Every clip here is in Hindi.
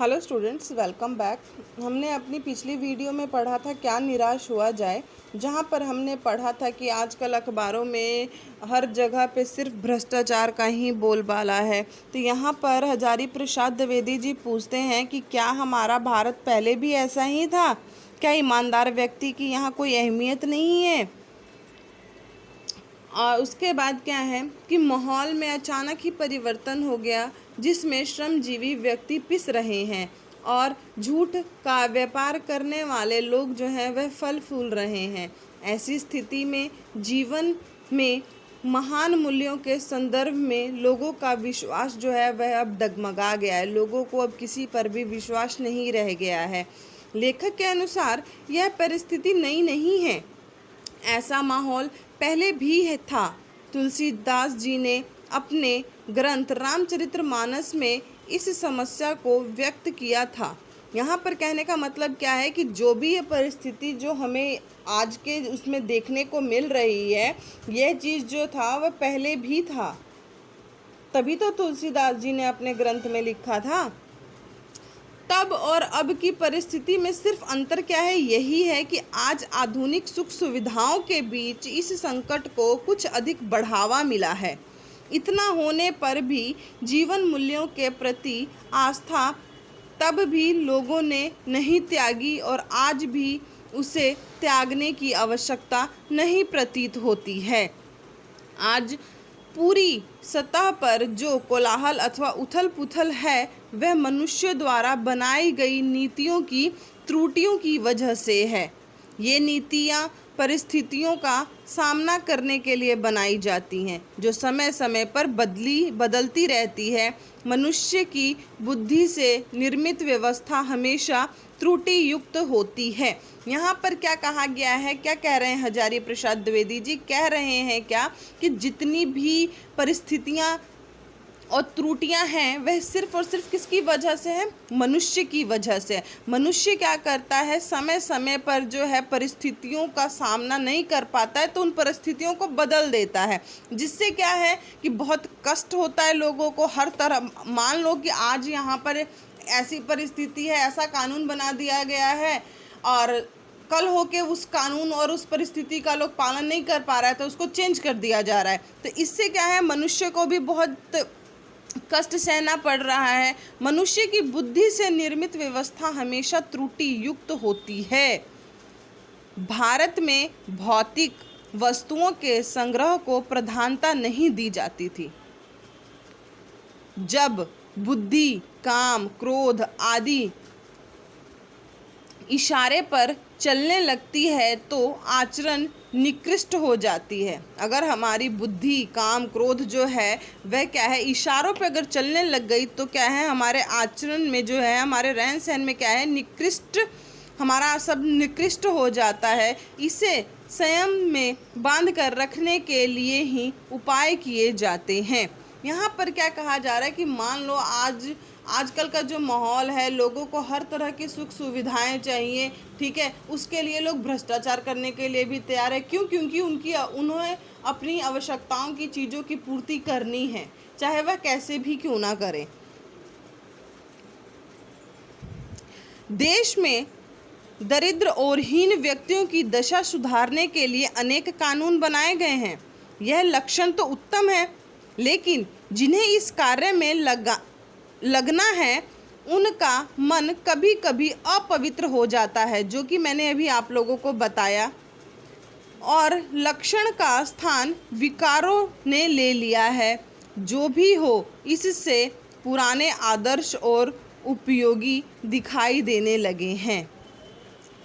Hello students, welcome back. हमने अपनी पिछली वीडियो में पढ़ा था क्या निराश हुआ जाए, जहां पर हमने पढ़ा था कि आजकल अखबारों में हर जगह पे सिर्फ भ्रष्टाचार का ही बोलबाला है। तो यहां पर हजारी प्रसाद द्विवेदी जी पूछते हैं कि क्या हमारा भारत पहले भी ऐसा ही था? क्या ईमानदार व्यक्ति की यहाँ कोई अहमियत नहीं है? और उसके बाद क्या है कि माहौल में अचानक ही परिवर्तन हो गया, जिसमें श्रमजीवी व्यक्ति पिस रहे हैं और झूठ का व्यापार करने वाले लोग जो हैं वह फल फूल रहे हैं। ऐसी स्थिति में जीवन में महान मूल्यों के संदर्भ में लोगों का विश्वास जो है वह अब डगमगा गया है। लोगों को अब किसी पर भी विश्वास नहीं रह गया है। लेखक के अनुसार यह परिस्थिति नई नहीं है, ऐसा माहौल पहले भी है था। तुलसीदास जी ने अपने ग्रंथ रामचरितमानस में इस समस्या को व्यक्त किया था। यहाँ पर कहने का मतलब क्या है कि जो भी ये परिस्थिति जो हमें आज के उसमें देखने को मिल रही है, यह चीज़ जो था वह पहले भी था। तभी तो तुलसीदास जी ने अपने ग्रंथ में लिखा था। तब और अब की परिस्थिति में सिर्फ अंतर क्या है, यही है कि आज आधुनिक सुख सुविधाओं के बीच इस संकट को कुछ अधिक बढ़ावा मिला है। इतना होने पर भी जीवन मूल्यों के प्रति आस्था तब भी लोगों ने नहीं त्यागी और आज भी उसे त्यागने की आवश्यकता नहीं प्रतीत होती है। आज पूरी सतह पर जो कोलाहल अथवा उथल पुथल है वह मनुष्य द्वारा बनाई गई नीतियों की त्रुटियों की वजह से है। ये नीतियाँ परिस्थितियों का सामना करने के लिए बनाई जाती हैं, जो समय समय पर बदलती रहती है। मनुष्य की बुद्धि से निर्मित व्यवस्था हमेशा त्रुटि युक्त होती है। यहाँ पर क्या कहा गया है, क्या कह रहे हैं हजारी प्रसाद द्विवेदी जी? कह रहे हैं क्या कि जितनी भी परिस्थितियाँ और त्रुटियां हैं वह सिर्फ और सिर्फ किसकी वजह से है? मनुष्य की वजह से। मनुष्य क्या करता है, समय समय पर जो है परिस्थितियों का सामना नहीं कर पाता है तो उन परिस्थितियों को बदल देता है, जिससे क्या है कि बहुत कष्ट होता है लोगों को हर तरह। मान लो कि आज यहाँ पर ऐसी परिस्थिति है, ऐसा कानून बना दिया गया है और कल होके उस कानून और उस परिस्थिति का लोग पालन नहीं कर पा रहा है तो उसको चेंज कर दिया जा रहा है। तो इससे क्या है, मनुष्य को भी बहुत कष्ट सहना पड़ रहा है। मनुष्य की बुद्धि से निर्मित व्यवस्था हमेशा त्रुटि युक्त होती है। भारत में भौतिक वस्तुओं के संग्रह को प्रधानता नहीं दी जाती थी। जब बुद्धि, काम, क्रोध आदि इशारे पर चलने लगती है तो आचरण निकृष्ट हो जाती है। अगर हमारी बुद्धि, काम, क्रोध जो है वह क्या है, इशारों पे अगर चलने लग गई तो क्या है, हमारे आचरण में जो है, हमारे रहन सहन में क्या है, निकृष्ट, हमारा सब निकृष्ट हो जाता है। इसे संयम में बांध कर रखने के लिए ही उपाय किए जाते हैं। यहाँ पर क्या कहा जा रहा है कि मान लो आजकल का जो माहौल है, लोगों को हर तरह की सुख सुविधाएं चाहिए, ठीक है, उसके लिए लोग भ्रष्टाचार करने के लिए भी तैयार है। क्यों? क्योंकि उन्हें अपनी आवश्यकताओं की चीज़ों की पूर्ति करनी है, चाहे वह कैसे भी क्यों ना करें। देश में दरिद्र और हीन व्यक्तियों की दशा सुधारने के लिए अनेक कानून बनाए गए हैं। यह लक्षण तो उत्तम है, लेकिन जिन्हें इस कार्य में लगना है उनका मन कभी कभी अपवित्र हो जाता है, जो कि मैंने अभी आप लोगों को बताया, और लक्षण का स्थान विकारों ने ले लिया है। जो भी हो, इससे पुराने आदर्श और उपयोगी दिखाई देने लगे हैं।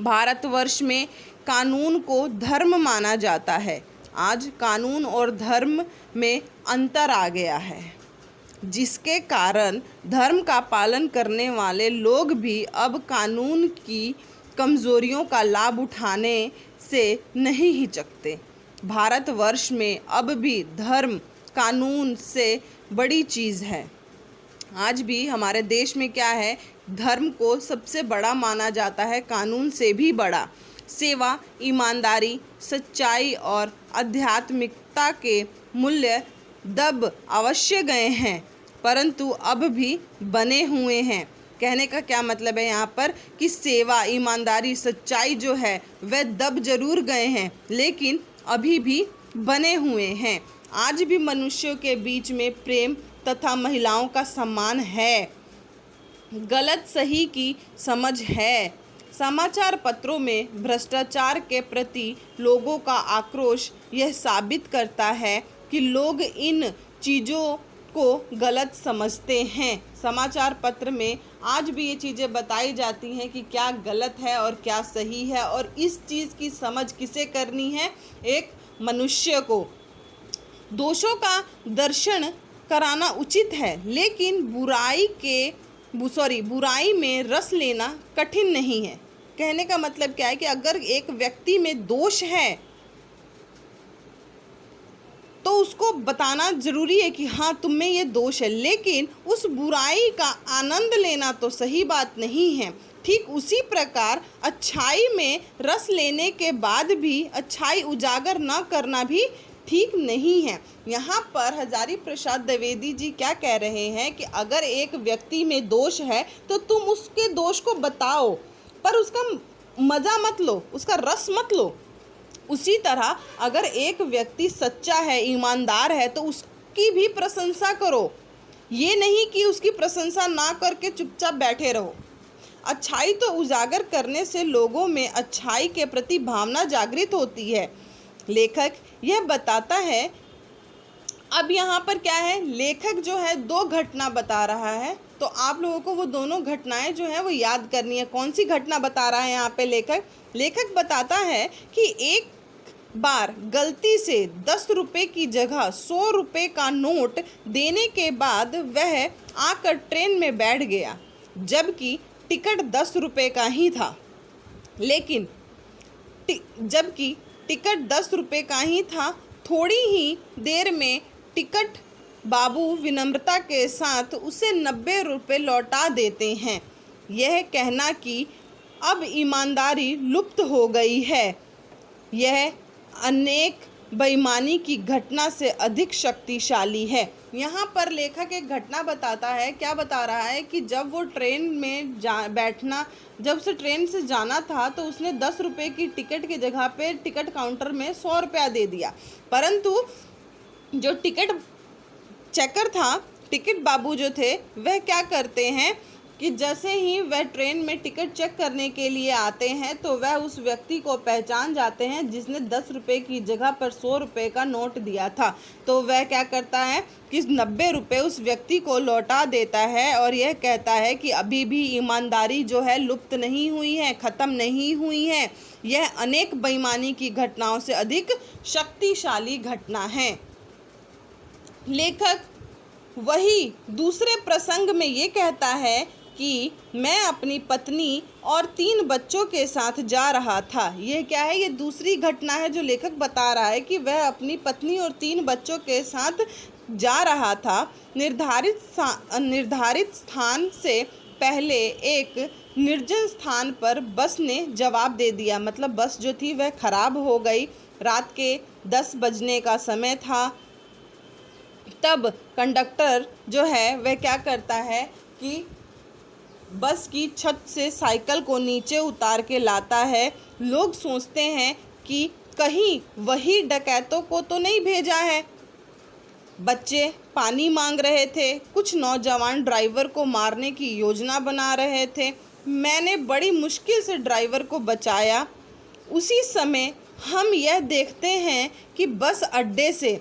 भारतवर्ष में कानून को धर्म माना जाता है। आज कानून और धर्म में अंतर आ गया है, जिसके कारण धर्म का पालन करने वाले लोग भी अब कानून की कमज़ोरियों का लाभ उठाने से नहीं हिचकते। भारतवर्ष में अब भी धर्म कानून से बड़ी चीज़ है। आज भी हमारे देश में क्या है, धर्म को सबसे बड़ा माना जाता है, कानून से भी बड़ा। सेवा, ईमानदारी, सच्चाई और आध्यात्मिकता के मूल्य दब अवश्य गए हैं, परंतु अब भी बने हुए हैं। कहने का क्या मतलब है यहाँ पर कि सेवा, ईमानदारी, सच्चाई जो है वह दब जरूर गए हैं लेकिन अभी भी बने हुए हैं। आज भी मनुष्यों के बीच में प्रेम तथा महिलाओं का सम्मान है, गलत सही की समझ है। समाचार पत्रों में भ्रष्टाचार के प्रति लोगों का आक्रोश यह साबित करता है कि लोग इन चीज़ों को गलत समझते हैं। समाचार पत्र में आज भी ये चीज़ें बताई जाती हैं कि क्या गलत है और क्या सही है, और इस चीज़ की समझ किसे करनी है? एक मनुष्य को। दोषों का दर्शन कराना उचित है लेकिन बुराई में रस लेना कठिन नहीं है। कहने का मतलब क्या है कि अगर एक व्यक्ति में दोष है तो उसको बताना जरूरी है कि हाँ तुम में ये दोष है, लेकिन उस बुराई का आनंद लेना तो सही बात नहीं है। ठीक उसी प्रकार अच्छाई में रस लेने के बाद भी अच्छाई उजागर न करना भी ठीक नहीं है। यहाँ पर हजारी प्रसाद द्विवेदी जी क्या कह रहे हैं कि अगर एक व्यक्ति में दोष है तो तुम उसके दोष को बताओ, पर उसका मज़ा मत लो, उसका रस मत लो। उसी तरह अगर एक व्यक्ति सच्चा है, ईमानदार है, तो उसकी भी प्रशंसा करो। ये नहीं कि उसकी प्रशंसा ना करके चुपचाप बैठे रहो। अच्छाई तो उजागर करने से लोगों में अच्छाई के प्रति भावना जागृत होती है। लेखक यह बताता है, अब यहाँ पर क्या है, लेखक जो है दो घटना बता रहा है, तो आप लोगों को वो दोनों घटनाएं जो है वो याद करनी है। कौन सी घटना बता रहा है यहाँ पे लेखक बताता है कि एक बार गलती से 10 रुपये की जगह 100 रुपये का नोट देने के बाद वह आकर ट्रेन में बैठ गया, जबकि टिकट 10 रुपये का ही था। लेकिन जबकि टिकट 10 रुपये का ही था, थोड़ी ही देर में टिकट बाबू विनम्रता के साथ उसे 90 रुपये लौटा देते हैं। यह कहना कि अब ईमानदारी लुप्त हो गई है, यह अनेक बेईमानी की घटना से अधिक शक्तिशाली है। यहाँ पर लेखक एक घटना बताता है। क्या बता रहा है कि जब वो ट्रेन में जब उसे ट्रेन से जाना था तो उसने 10 रुपये की टिकट की जगह पे टिकट काउंटर में 100 रुपया दे दिया, परंतु जो टिकट चेकर था, टिकट बाबू जो थे, वह क्या करते हैं कि जैसे ही वह ट्रेन में टिकट चेक करने के लिए आते हैं तो वह उस व्यक्ति को पहचान जाते हैं जिसने 10 रुपये की जगह पर 100 रुपये का नोट दिया था। तो वह क्या करता है कि 90 रुपये उस व्यक्ति को लौटा देता है और यह कहता है कि अभी भी ईमानदारी जो है लुप्त नहीं हुई है, ख़त्म नहीं हुई है। यह अनेक बेईमानी की घटनाओं से अधिक शक्तिशाली घटना है। लेखक वही दूसरे प्रसंग में ये कहता है कि मैं अपनी पत्नी और 3 बच्चों के साथ जा रहा था। यह क्या है? ये दूसरी घटना है जो लेखक बता रहा है कि वह अपनी पत्नी और 3 बच्चों के साथ जा रहा था। निर्धारित स्थान से पहले एक निर्जन स्थान पर बस ने जवाब दे दिया। मतलब बस जो थी वह खराब हो गई। रात के 10 बजने का समय था। तब कंडक्टर जो है वह क्या करता है कि बस की छत से साइकिल को नीचे उतार के लाता है। लोग सोचते हैं कि कहीं वही डकैतों को तो नहीं भेजा है। बच्चे पानी मांग रहे थे, कुछ नौजवान ड्राइवर को मारने की योजना बना रहे थे। मैंने बड़ी मुश्किल से ड्राइवर को बचाया। उसी समय हम यह देखते हैं कि बस अड्डे से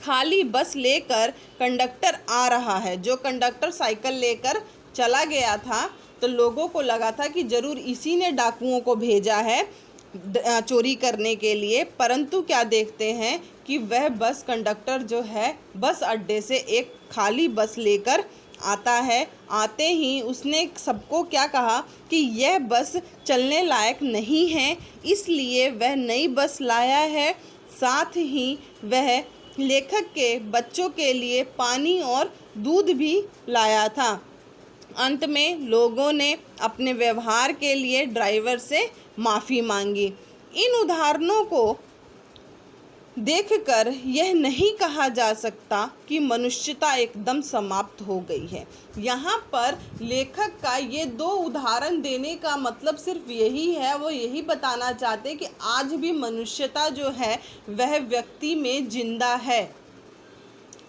खाली बस लेकर कंडक्टर आ रहा है। जो कंडक्टर साइकिल लेकर चला गया था तो लोगों को लगा था कि ज़रूर इसी ने डाकुओं को भेजा है चोरी करने के लिए, परंतु क्या देखते हैं कि वह बस कंडक्टर जो है बस अड्डे से एक खाली बस लेकर आता है। आते ही उसने सबको क्या कहा कि यह बस चलने लायक नहीं है, इसलिए वह नई बस लाया है। साथ ही वह लेखक के बच्चों के लिए पानी और दूध भी लाया था। अंत में लोगों ने अपने व्यवहार के लिए ड्राइवर से माफ़ी मांगी। इन उदाहरणों को देखकर यह नहीं कहा जा सकता कि मनुष्यता एकदम समाप्त हो गई है। यहाँ पर लेखक का ये दो उदाहरण देने का मतलब सिर्फ यही है, वो यही बताना चाहते हैं कि आज भी मनुष्यता जो है वह व्यक्ति में जिंदा है।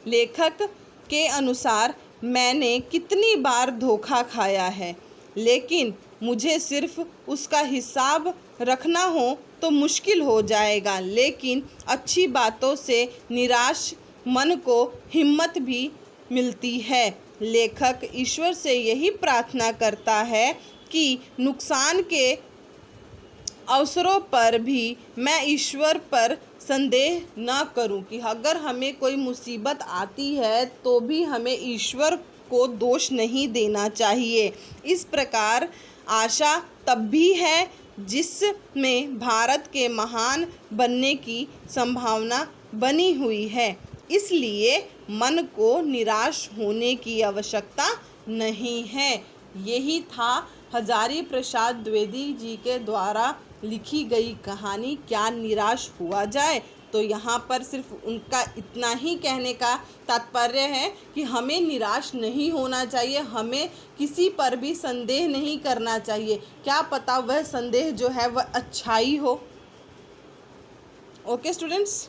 लेखक के अनुसार मैंने कितनी बार धोखा खाया है, लेकिन मुझे सिर्फ उसका हिसाब रखना हो तो मुश्किल हो जाएगा, लेकिन अच्छी बातों से निराश मन को हिम्मत भी मिलती है। लेखक ईश्वर से यही प्रार्थना करता है कि नुकसान के अवसरों पर भी मैं ईश्वर पर संदेह न करूं, कि अगर हमें कोई मुसीबत आती है तो भी हमें ईश्वर को दोष नहीं देना चाहिए। इस प्रकार आशा तब भी है जिसमें भारत के महान बनने की संभावना बनी हुई है, इसलिए मन को निराश होने की आवश्यकता नहीं है। यही था हजारी प्रसाद द्विवेदी जी के द्वारा लिखी गई कहानी क्या निराश हुआ जाए। तो यहाँ पर सिर्फ उनका इतना ही कहने का तात्पर्य है कि हमें निराश नहीं होना चाहिए, हमें किसी पर भी संदेह नहीं करना चाहिए, क्या पता वह संदेह जो है वह अच्छाई हो। Okay students.